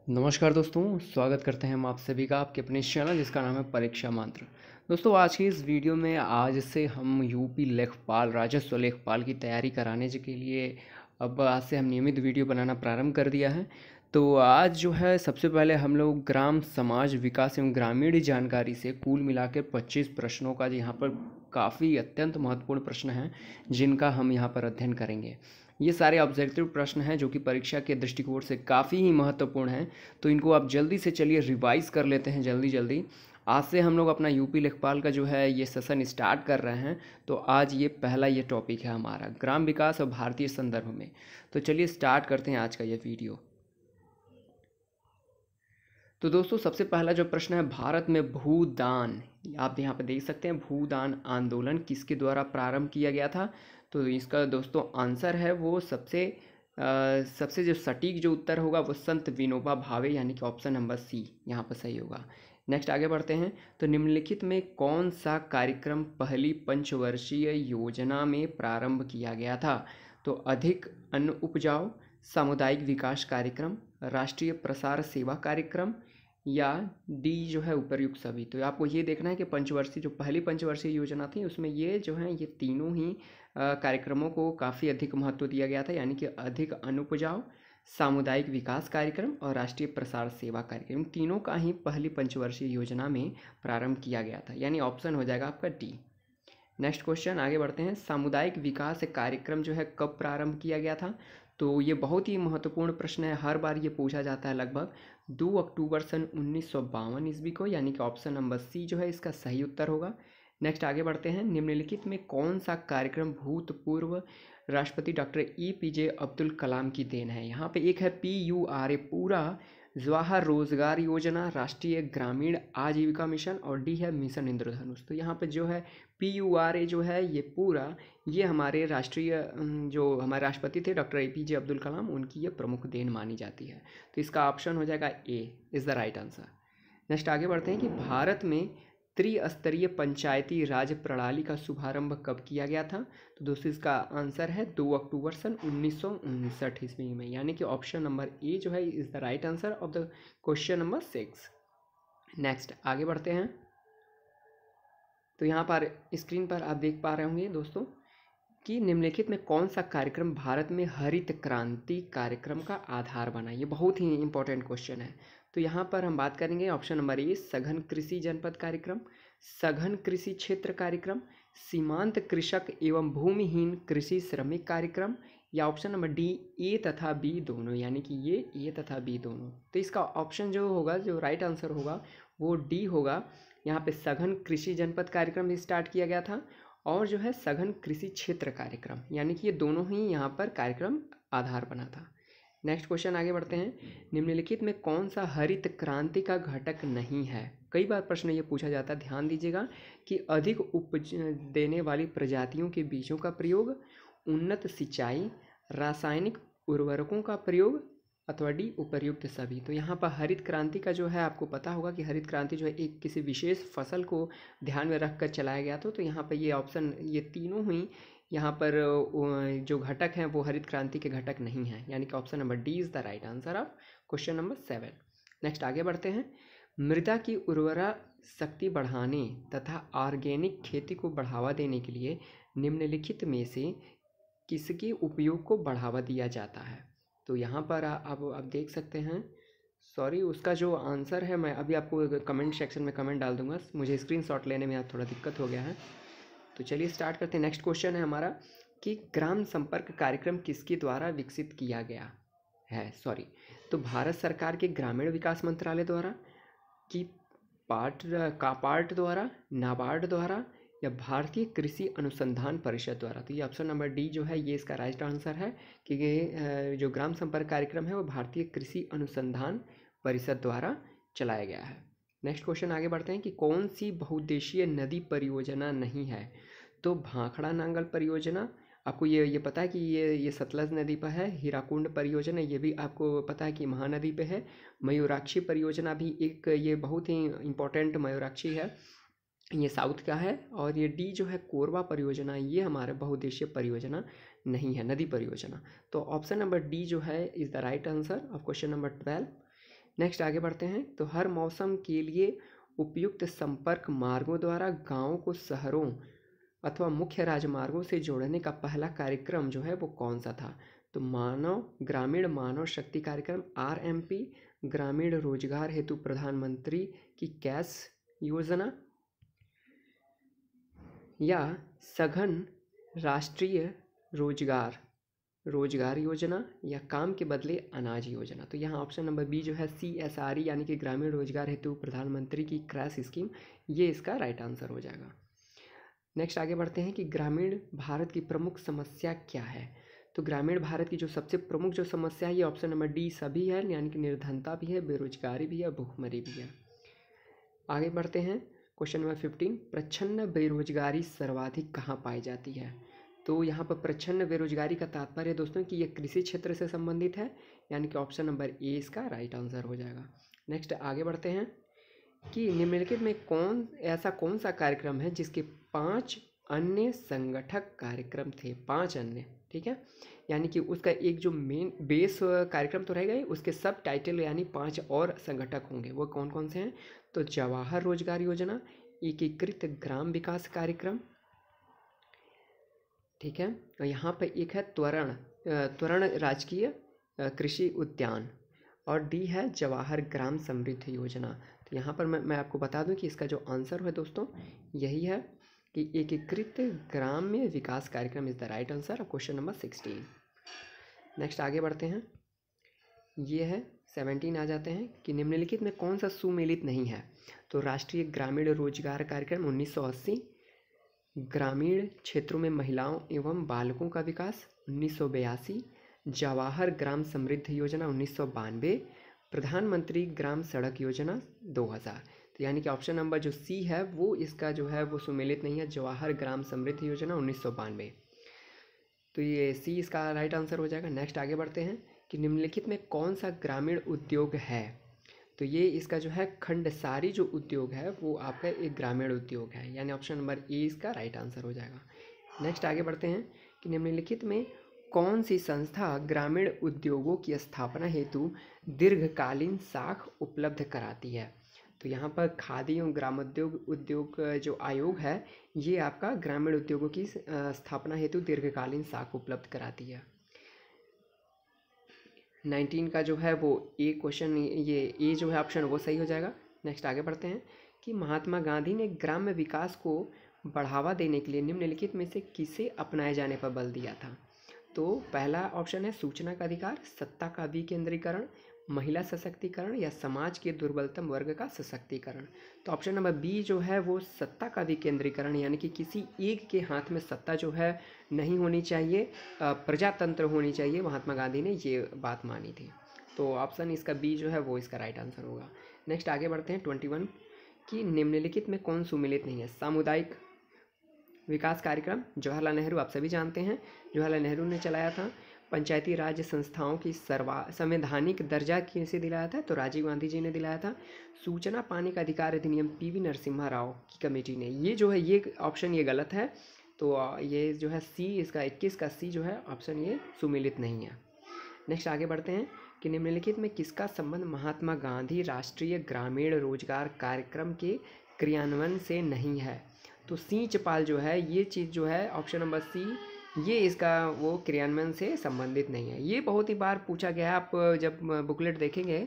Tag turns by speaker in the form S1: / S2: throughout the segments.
S1: नमस्कार दोस्तों, स्वागत करते हैं हम आप सभी का आपके अपने चैनल जिसका नाम है परीक्षा मंत्र। दोस्तों, आज की इस वीडियो में आज से हम यूपी लेखपाल राजस्व लेखपाल की तैयारी कराने के लिए अब आज से हम नियमित वीडियो बनाना प्रारंभ कर दिया है। तो आज जो है सबसे पहले हम लोग ग्राम समाज विकास एवं ग्रामीण जानकारी से कुल मिलाकर 25 प्रश्नों का यहाँ पर काफ़ी अत्यंत महत्वपूर्ण प्रश्न हैं जिनका हम यहाँ पर अध्ययन करेंगे। ये सारे ऑब्जेक्टिव प्रश्न हैं जो कि परीक्षा के दृष्टिकोण से काफ़ी ही महत्वपूर्ण हैं। तो इनको आप जल्दी से चलिए रिवाइज कर लेते हैं जल्दी जल्दी। आज से हम लोग अपना यूपी लेखपाल का जो है ये सेशन स्टार्ट कर रहे हैं। तो आज ये पहला ये टॉपिक है हमारा ग्राम विकास और भारतीय संदर्भ में। तो चलिए स्टार्ट करते हैं आज का ये वीडियो। तो दोस्तों, सबसे पहला जो प्रश्न है, भारत में भूदान, आप यहाँ पे देख सकते हैं भूदान आंदोलन किसके द्वारा प्रारंभ किया गया था। तो इसका दोस्तों आंसर है वो सबसे जो सटीक जो उत्तर होगा वो संत विनोबा भावे, यानी कि ऑप्शन नंबर सी यहाँ पर सही होगा। नेक्स्ट आगे बढ़ते हैं। तो निम्नलिखित में कौन सा कार्यक्रम पहली पंचवर्षीय योजना में प्रारंभ किया गया था। तो अधिक अन्न उपजाऊ, सामुदायिक विकास कार्यक्रम, राष्ट्रीय प्रसार सेवा कार्यक्रम या डी जो है उपर्युक्त सभी। तो आपको ये देखना है कि पंचवर्षीय जो पहली पंचवर्षीय योजना थी उसमें ये जो है ये तीनों ही कार्यक्रमों को काफ़ी अधिक महत्व दिया गया था, यानी कि अधिक अन्न उपजाऊ, सामुदायिक विकास कार्यक्रम और राष्ट्रीय प्रसार सेवा कार्यक्रम, तीनों का ही पहली पंचवर्षीय योजना में प्रारंभ किया गया था, यानी ऑप्शन हो जाएगा आपका डी। नेक्स्ट क्वेश्चन आगे बढ़ते हैं। सामुदायिक विकास कार्यक्रम जो है कब प्रारंभ किया गया था। तो ये बहुत ही महत्वपूर्ण प्रश्न है, हर बार ये पूछा जाता है लगभग 2 अक्टूबर सन 1952 ईस्वी को, यानी कि ऑप्शन नंबर सी जो है इसका सही उत्तर होगा। नेक्स्ट आगे बढ़ते हैं। निम्नलिखित में कौन सा कार्यक्रम भूतपूर्व राष्ट्रपति डॉक्टर APJ अब्दुल कलाम की देन है। यहाँ पे एक है PURA पूरा जवाहर रोजगार योजना, राष्ट्रीय ग्रामीण आजीविका मिशन, और डी है मिशन इंद्रधनुष। तो यहाँ पे जो है PURA जो है ये पूरा ये हमारे जो हमारे राष्ट्रपति थे डॉक्टर APJ अब्दुल कलाम, उनकी ये प्रमुख देन मानी जाती है। तो इसका ऑप्शन हो जाएगा A is the right answer. Next आगे बढ़ते हैं कि भारत में त्रिस्तरीय पंचायती राज प्रणाली का शुभारंभ कब किया गया था। तो दोस्तों इसका आंसर है 2 अक्टूबर सन 1959 ईस्वी में, यानी कि ऑप्शन नंबर ए जो है is the right answer of the question number 6। Next आगे बढ़ते हैं। तो यहाँ पर स्क्रीन पर आप देख पा रहे होंगे दोस्तों कि निम्नलिखित में कौन सा कार्यक्रम भारत में हरित क्रांति कार्यक्रम का आधार बना। ये बहुत ही इंपॉर्टेंट क्वेश्चन है। तो यहाँ पर हम बात करेंगे ऑप्शन नंबर ए सघन कृषि जनपद कार्यक्रम, सघन कृषि क्षेत्र कार्यक्रम, सीमांत कृषक एवं भूमिहीन कृषि श्रमिक कार्यक्रम, या ऑप्शन नंबर डी ए तथा बी दोनों, यानी कि ये ए तथा बी दोनों। तो इसका ऑप्शन जो होगा, जो राइट आंसर होगा वो डी होगा। यहाँ पे सघन कृषि जनपद कार्यक्रम भी स्टार्ट किया गया था और जो है सघन कृषि क्षेत्र कार्यक्रम, यानी कि ये दोनों ही यहाँ पर कार्यक्रम आधार बना था। नेक्स्ट क्वेश्चन आगे बढ़ते हैं। निम्नलिखित में कौन सा हरित क्रांति का घटक नहीं है। कई बार प्रश्न ये पूछा जाता है, ध्यान दीजिएगा कि अधिक उपज देने वाली प्रजातियों के बीजों का प्रयोग, उन्नत सिंचाई, रासायनिक उर्वरकों का प्रयोग, अथवा डी उपर्युक्त सभी। तो यहाँ पर हरित क्रांति का जो है आपको पता होगा कि हरित क्रांति जो है एक किसी विशेष फसल को ध्यान में रखकर चलाया गया था। तो यहाँ पर ये ऑप्शन ये तीनों ही यहाँ पर जो घटक हैं वो हरित क्रांति के घटक नहीं हैं, यानी कि option number D is the right answer of question number 7। Next आगे बढ़ते हैं। मृदा की उर्वरा शक्ति बढ़ाने तथा ऑर्गेनिक खेती को बढ़ावा देने के लिए निम्नलिखित में से किसके उपयोग को बढ़ावा दिया जाता है। तो यहाँ पर आप देख सकते हैं, सॉरी उसका जो आंसर है मैं अभी आपको कमेंट सेक्शन में कमेंट डाल दूंगा, मुझे स्क्रीनशॉट लेने में थोड़ा दिक्कत हो गया है। तो चलिए स्टार्ट करते हैं। नेक्स्ट क्वेश्चन है हमारा कि ग्राम संपर्क कार्यक्रम किसके द्वारा विकसित किया गया है। तो भारत सरकार के ग्रामीण विकास मंत्रालय द्वारा, कि कापार्ट द्वारा, नाबार्ड द्वारा, या भारतीय कृषि अनुसंधान परिषद द्वारा। तो ये ऑप्शन नंबर डी जो है ये इसका राइट आंसर है कि ये जो ग्राम संपर्क कार्यक्रम है वो भारतीय कृषि अनुसंधान परिषद द्वारा चलाया गया है। नेक्स्ट क्वेश्चन आगे बढ़ते हैं कि कौन सी बहुउद्देशीय नदी परियोजना नहीं है। तो भाखड़ा नांगल परियोजना, आपको ये पता है कि ये सतलज नदी पर है। हीराकुंड परियोजना ये भी आपको पता है कि महानदी पे है। मयूराक्षी परियोजना भी एक ये बहुत ही इम्पोर्टेंट मयूराक्षी है, ये साउथ का है। और ये डी जो है कोरबा परियोजना, ये हमारे बहुउद्देशीय परियोजना नहीं है, नदी परियोजना। तो ऑप्शन नंबर डी जो है is the right answer of question number 12। Next आगे बढ़ते हैं। तो हर मौसम के लिए उपयुक्त संपर्क मार्गों द्वारा गाँवों को शहरों अथवा मुख्य राजमार्गों से जोड़ने का पहला कार्यक्रम जो है वो कौन सा था? तो ग्रामीण मानव शक्ति कार्यक्रम RMP, ग्रामीण रोजगार हेतु प्रधानमंत्री की कैश योजना, या सघन राष्ट्रीय रोजगार योजना, या काम के बदले अनाज योजना। तो यहाँ ऑप्शन नंबर बी जो है CSRE यानी कि ग्रामीण रोजगार हेतु प्रधानमंत्री की क्रैश स्कीम, ये इसका राइट आंसर हो जाएगा। नेक्स्ट आगे बढ़ते हैं कि ग्रामीण भारत की प्रमुख समस्या क्या है? तो ग्रामीण भारत की जो सबसे प्रमुख जो समस्या है ये ऑप्शन नंबर डी सभी है, यानी कि निर्धनता भी है, बेरोजगारी भी है, भूखमरी भी है। आगे बढ़ते हैं क्वेश्चन नंबर 15, प्रच्छन्न बेरोजगारी सर्वाधिक कहाँ पाई जाती है? तो यहाँ पर प्रच्छन्न बेरोजगारी का तात्पर्य दोस्तों कि ये कृषि क्षेत्र से संबंधित है, यानी कि ऑप्शन नंबर ए इसका राइट आंसर हो जाएगा। नेक्स्ट आगे बढ़ते हैं कि निम्नलिखित में कौन सा कार्यक्रम है जिसके 5 अन्य संगठक कार्यक्रम थे? 5 अन्य, ठीक है, यानी कि उसका एक जो मेन बेस कार्यक्रम तो रहेगा ही, उसके सब टाइटल यानी 5 और संगठक होंगे। वो कौन कौन से हैं? तो जवाहर रोजगार योजना, एकीकृत ग्राम विकास कार्यक्रम, ठीक है, और यहाँ पर एक है त्वरण राजकीय कृषि उद्यान, और डी है जवाहर ग्राम समृद्धि योजना। तो यहाँ पर मैं आपको बता दूं कि इसका जो आंसर है दोस्तों यही है कि एकीकृत ग्राम्य विकास कार्यक्रम is the right answer, question number 16। Next आगे बढ़ते हैं, ये है 17 आ जाते हैं कि निम्नलिखित में कौन सा सुमेलित नहीं है? तो राष्ट्रीय ग्रामीण रोजगार कार्यक्रम 1980, ग्रामीण क्षेत्रों में महिलाओं एवं बालकों का विकास 1982, जवाहर ग्राम समृद्धि योजना 1992, प्रधानमंत्री ग्राम सड़क योजना 2000। तो यानी कि ऑप्शन नंबर जो सी है वो इसका जो है वो सुमेलित नहीं है, जवाहर ग्राम समृद्धि योजना 1992। तो ये सी इसका राइट आंसर हो जाएगा। नेक्स्ट आगे बढ़ते हैं कि निम्नलिखित में कौन सा ग्रामीण उद्योग है? तो ये इसका जो है खंडसारी जो उद्योग है वो आपका एक ग्रामीण उद्योग है, यानी ऑप्शन नंबर ए इसका राइट आंसर हो जाएगा। नेक्स्ट आगे बढ़ते हैं कि निम्नलिखित में कौन सी संस्था ग्रामीण उद्योगों की स्थापना हेतु दीर्घकालीन साख उपलब्ध कराती है? तो यहाँ पर खादी एवं ग्रामोद्योग जो आयोग है ये आपका ग्रामीण उद्योगों की स्थापना हेतु दीर्घकालीन साख उपलब्ध कराती है। 19 का जो है वो ए क्वेश्चन, ये ए जो है ऑप्शन वो सही हो जाएगा। नेक्स्ट आगे बढ़ते हैं कि महात्मा गांधी ने ग्राम्य विकास को बढ़ावा देने के लिए निम्नलिखित में से किसे अपनाए जाने पर बल दिया था? तो पहला ऑप्शन है सूचना का अधिकार, सत्ता का विकेंद्रीकरण, महिला सशक्तिकरण, या समाज के दुर्बलतम वर्ग का सशक्तिकरण। तो ऑप्शन नंबर बी जो है वो सत्ता का विकेंद्रीकरण, यानी कि किसी एक के हाथ में सत्ता जो है नहीं होनी चाहिए, प्रजातंत्र होनी चाहिए, महात्मा गांधी ने ये बात मानी थी। तो ऑप्शन इसका बी जो है वो इसका राइट आंसर होगा। नेक्स्ट आगे बढ़ते हैं 21 कि निम्नलिखित में कौन सुमेलित नहीं है? सामुदायिक विकास कार्यक्रम जवाहरलाल नेहरू आप सभी जानते हैं, जवाहरलाल नेहरू ने चलाया था। पंचायती राज संस्थाओं की संवैधानिक दर्जा किसे दिलाया था? तो राजीव गांधी जी ने दिलाया था। सूचना पाने का अधिकार अधिनियम PV नरसिम्हा राव की कमेटी ने। ये जो है ये ऑप्शन ये गलत है, तो ये जो है सी इसका 21 का सी जो है ऑप्शन ये सुमेलित नहीं है। नेक्स्ट आगे बढ़ते हैं कि निम्नलिखित में किसका संबंध महात्मा गांधी राष्ट्रीय ग्रामीण रोजगार कार्यक्रम के क्रियान्वयन से नहीं है? तो सी चपाल जो है ये चीज़ जो है ऑप्शन नंबर सी ये इसका वो क्रियान्वयन से संबंधित नहीं है। ये बहुत ही बार पूछा गया है, आप जब बुकलेट देखेंगे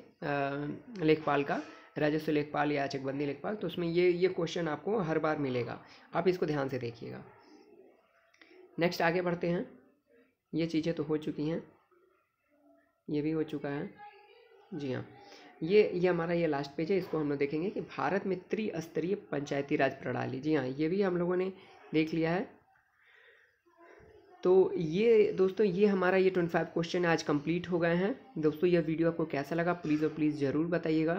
S1: लेखपाल का, राजस्व लेखपाल या चकबंदी लेखपाल, तो उसमें ये क्वेश्चन आपको हर बार मिलेगा, आप इसको ध्यान से देखिएगा। नेक्स्ट आगे बढ़ते हैं, ये चीज़ें तो हो चुकी हैं, ये भी हो चुका है, जी हाँ, ये हमारा ये लास्ट पेज है, इसको हम लोग देखेंगे कि भारत में त्रिस्तरीय पंचायती राज प्रणाली, जी हाँ ये भी हम लोगों ने देख लिया है। तो ये दोस्तों ये हमारा ये 25 क्वेश्चन आज कंप्लीट हो गए हैं। दोस्तों यह वीडियो आपको कैसा लगा प्लीज़ और प्लीज़ ज़रूर बताइएगा,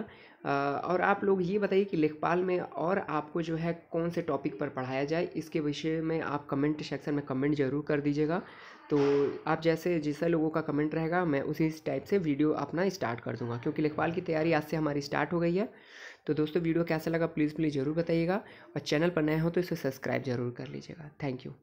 S1: और आप लोग ये बताइए कि लेखपाल में और आपको जो है कौन से टॉपिक पर पढ़ाया जाए, इसके विषय में आप कमेंट सेक्शन में कमेंट ज़रूर कर दीजिएगा। तो आप जैसे लोगों का कमेंट रहेगा मैं उसी टाइप से वीडियो अपना स्टार्ट कर दूँगा, क्योंकि लेखपाल की तैयारी आज से हमारी स्टार्ट हो गई है। तो दोस्तों वीडियो कैसा लगा प्लीज़ ज़रूर बताइएगा, और चैनल पर नए हो तो इसे सब्सक्राइब ज़रूर कर लीजिएगा। Thank you.